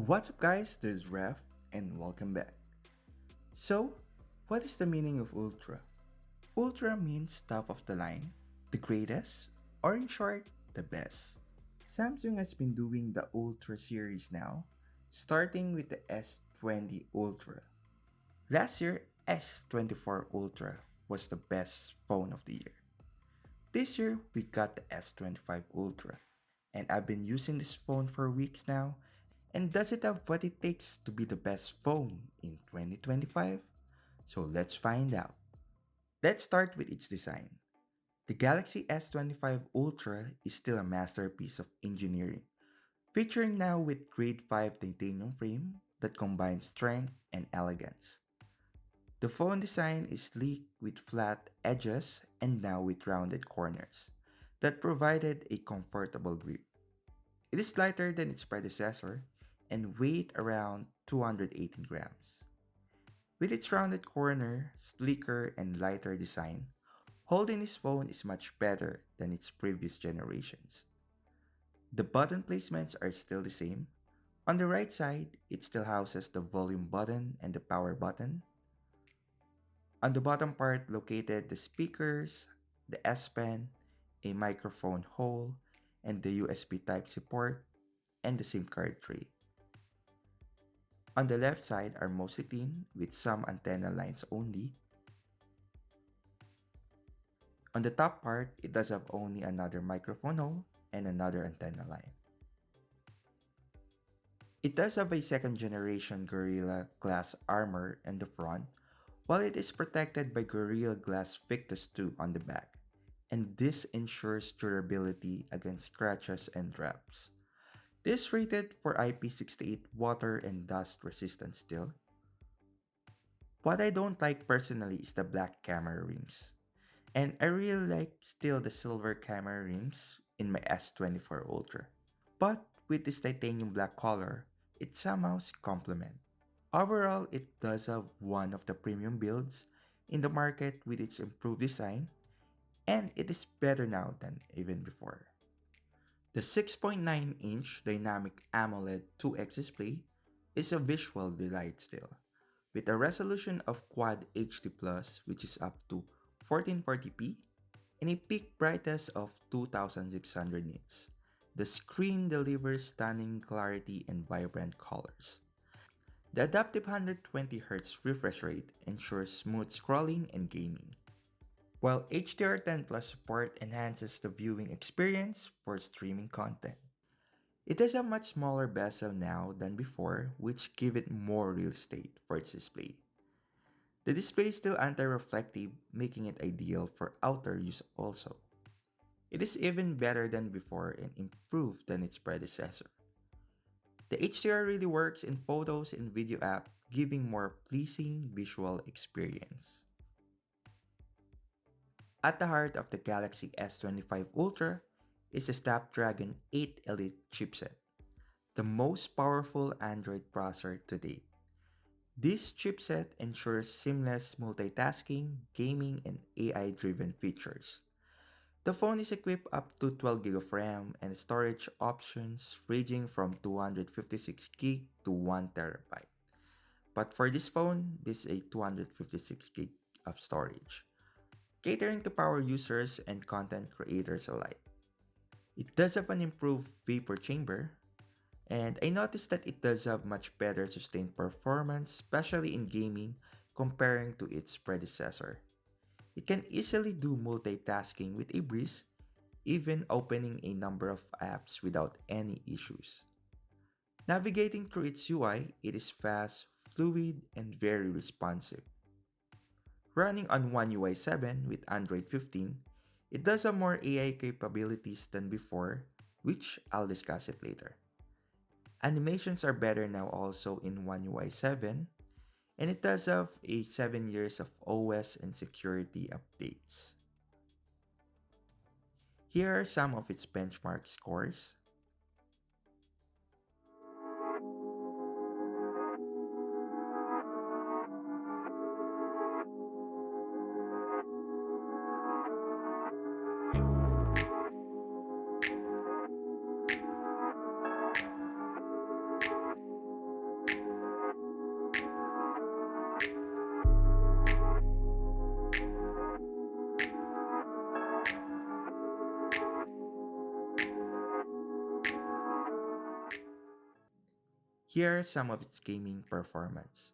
What's up guys, this is Ref and welcome back. So, what is the meaning of Ultra? Ultra means top of the line, the greatest, or in short, the best. Samsung has been doing the Ultra series now, starting with the S20 Ultra. Last year, S24 Ultra was the best phone of the year. This year, we got the S25 Ultra, and I've been using this phone for weeks now. And does it have what it takes to be the best phone in 2025? So let's find out. Let's start with its design. The Galaxy S25 Ultra is still a masterpiece of engineering, featuring now with grade 5 titanium frame that combines strength and elegance. The phone design is sleek with flat edges and now with rounded corners that provided a comfortable grip. It is lighter than its predecessor and weighed around 218 grams. With its rounded corner, sleeker, and lighter design, holding this phone is much better than its previous generations. The button placements are still the same. On the right side, it still houses the volume button and the power button. On the bottom part, located the speakers, the S Pen, a microphone hole, and the USB Type-C port, and the SIM card tray. On the left side are mostly thin with some antenna lines only. On the top part, it does have only another microphone hole and another antenna line. It does have a second generation Gorilla Glass armor in the front, while it is protected by Gorilla Glass Victus 2 on the back, and this ensures durability against scratches and drops. This rated for IP68 water and dust resistant still. What I don't like personally is the black camera rings. And I really like still the silver camera rings in my S24 Ultra. But with this titanium black color, it somehow complement. Overall, it does have one of the premium builds in the market with its improved design, and it is better now than even before. The 6.9-inch dynamic AMOLED 2X display is a visual delight still, with a resolution of Quad HD+, which is up to 1440p, and a peak brightness of 2600 nits. The screen delivers stunning clarity and vibrant colors. The adaptive 120Hz refresh rate ensures smooth scrolling and gaming, while HDR10 Plus support enhances the viewing experience for streaming content. It has a much smaller bezel now than before, which give it more real estate for its display. The display is still anti-reflective, making it ideal for outdoor use also. It is even better than before and improved than its predecessor. The HDR really works in photos and video app, giving more pleasing visual experience. At the heart of the Galaxy S25 Ultra is the Snapdragon 8 Elite chipset, the most powerful Android processor to date. This chipset ensures seamless multitasking, gaming, and AI-driven features. The phone is equipped up to 12GB of RAM and storage options ranging from 256GB to 1TB. But for this phone, this is a 256GB of storage, catering to power users and content creators alike. It does have an improved vapor chamber, and I noticed that it does have much better sustained performance, especially in gaming, comparing to its predecessor. It can easily do multitasking with a breeze, even opening a number of apps without any issues. Navigating through its UI, it is fast, fluid, and very responsive. Running on One UI 7 with Android 15, it does have more AI capabilities than before, which I'll discuss it later. Animations are better now also in One UI 7, and it does have a 7 years of OS and security updates. Here are some of its benchmark scores. Here are some of its gaming performance.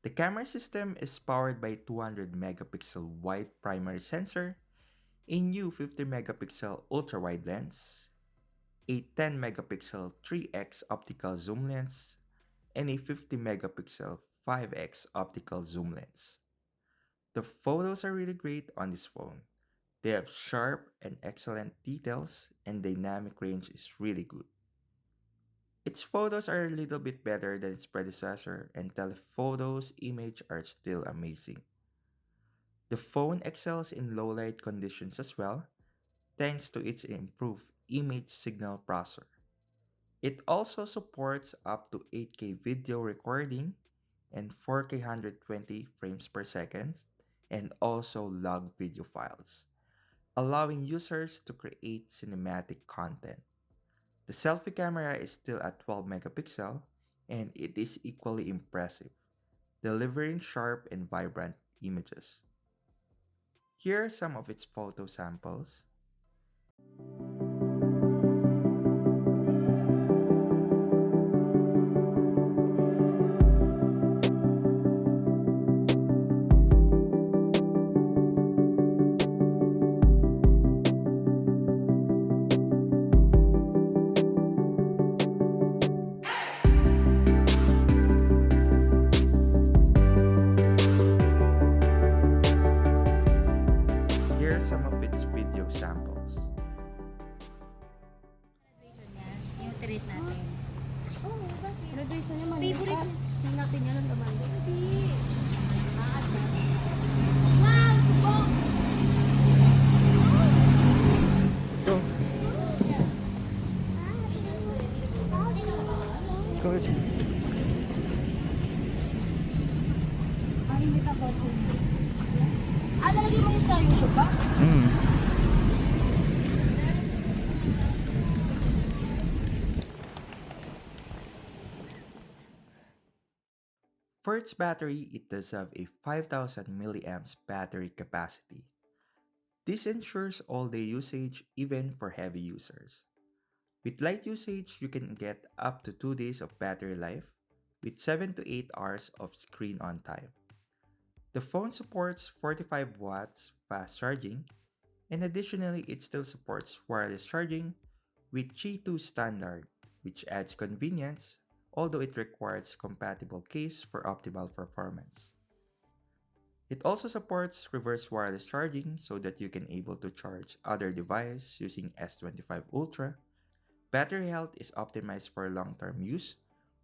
The camera system is powered by a 200 megapixel wide primary sensor, a new 50 megapixel ultra wide lens, a 10 megapixel 3x optical zoom lens, and a 50 megapixel 5x optical zoom lens. The photos are really great on this phone. They have sharp and excellent details, and dynamic range is really good. Its photos are a little bit better than its predecessor, and telephoto's image are still amazing. The phone excels in low light conditions as well, thanks to its improved image signal processor. It also supports up to 8K video recording and 4K 120 frames per second, and also log video files, allowing users to create cinematic content. The selfie camera is still at 12 megapixel, and it is equally impressive, delivering sharp and vibrant images. Here are some of its photo samples. Here are some of its video samples. Graduation niya, yung treat natin. Oo, bakit? Graduation niya, Favorite. Yung natin niya ng gamanda. Hindi. Wow! Subok! Go. Go. Ay, hindi ka ba? Nalagay mo yun sa YouTube ba? For its battery, it does have a 5000 milliamps battery capacity. This ensures all-day usage even for heavy users. With light usage, you can get up to 2 days of battery life with 7 to 8 hours of screen on time. The phone supports 45 watts fast charging, and additionally, it still supports wireless charging with Qi2 standard, which adds convenience, although it requires compatible case for optimal performance. It also supports reverse wireless charging so that you can able to charge other devices using S25 Ultra. Battery health is optimized for long-term use,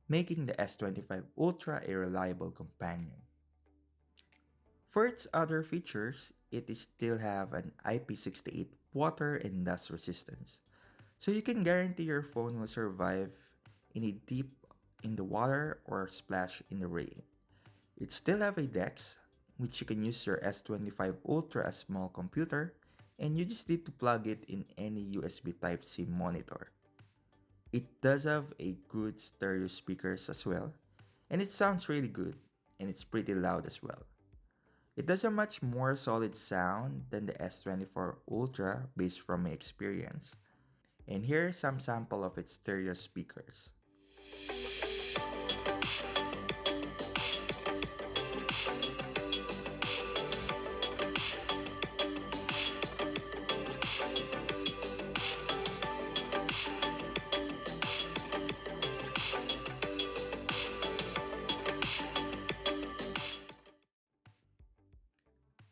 making the S25 Ultra a reliable companion. For its other features, it is still have an IP68 water and dust resistance. So you can guarantee your phone will survive any deep in the water or splash in the rain. It still have a DeX, which you can use your S25 Ultra as small computer, and you just need to plug it in any USB Type-C monitor. It does have a good stereo speakers as well, and it sounds really good, and it's pretty loud as well. It does a much more solid sound than the S24 Ultra based from my experience. And here are some sample of its stereo speakers.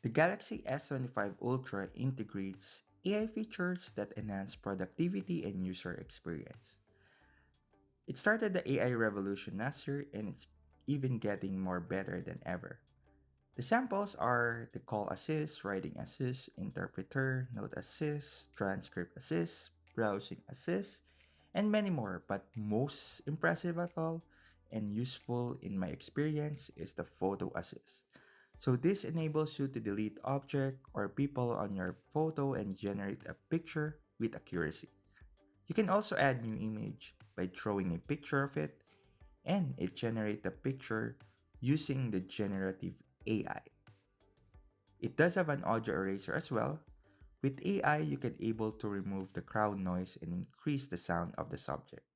The Galaxy S25 Ultra integrates AI features that enhance productivity and user experience. It started the AI revolution last year and it's even getting more better than ever. The samples are the call assist, writing assist, interpreter, note assist, transcript assist, browsing assist, and many more. But most impressive of all and useful in my experience is the photo assist. So this enables you to delete object or people on your photo and generate a picture with accuracy. You can also add new image by drawing a picture of it and it generates the picture using the generative AI. It does have an audio eraser as well. With AI, you can able to remove the crowd noise and increase the sound of the subject.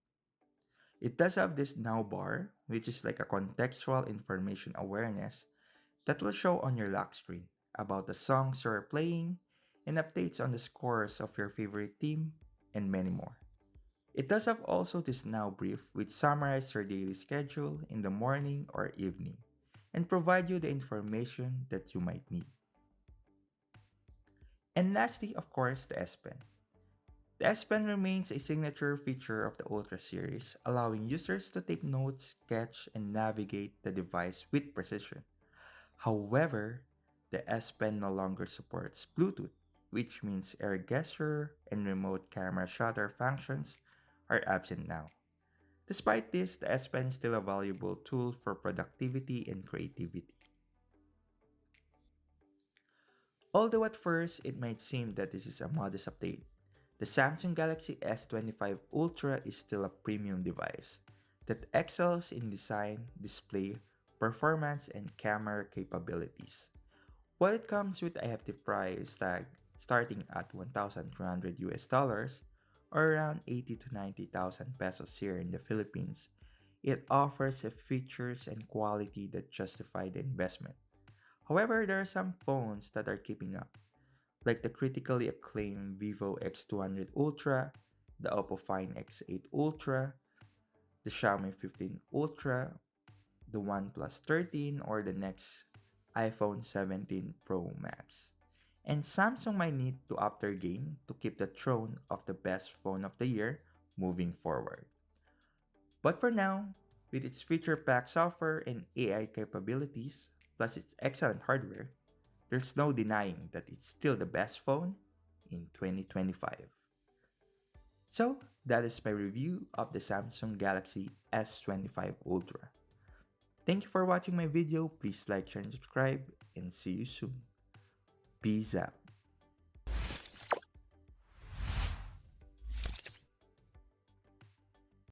It does have this now bar, which is like a contextual information awareness that will show on your lock screen about the songs you're playing and updates on the scores of your favorite team and many more. It does have also this now brief which summarizes your daily schedule in the morning or evening and provide you the information that you might need. And lastly, of course, the S Pen. The S Pen remains a signature feature of the Ultra series, allowing users to take notes, sketch, and navigate the device with precision. However, the S Pen no longer supports Bluetooth, which means air gesture and remote camera shutter functions are absent now. Despite this, the S Pen is still a valuable tool for productivity and creativity. Although at first it might seem that this is a modest update, the Samsung Galaxy S25 Ultra is still a premium device that excels in design, display, performance, and camera capabilities. While it comes with a hefty price tag starting at 1,300 US dollars or around 80 to 90,000 pesos here in the Philippines, it offers the features and quality that justify the investment. However, there are some phones that are keeping up, like the critically acclaimed Vivo X200 Ultra, the Oppo Find X8 Ultra, the Xiaomi 15 Ultra, the OnePlus 13, or the next iPhone 17 Pro Max. And Samsung might need to up their game to keep the throne of the best phone of the year moving forward. But for now, with its feature-packed software and AI capabilities, plus its excellent hardware, there's no denying that it's still the best phone in 2025. So, that is my review of the Samsung Galaxy S25 Ultra. Thank you for watching my video. Please like, share, and subscribe, and see you soon. Peace out.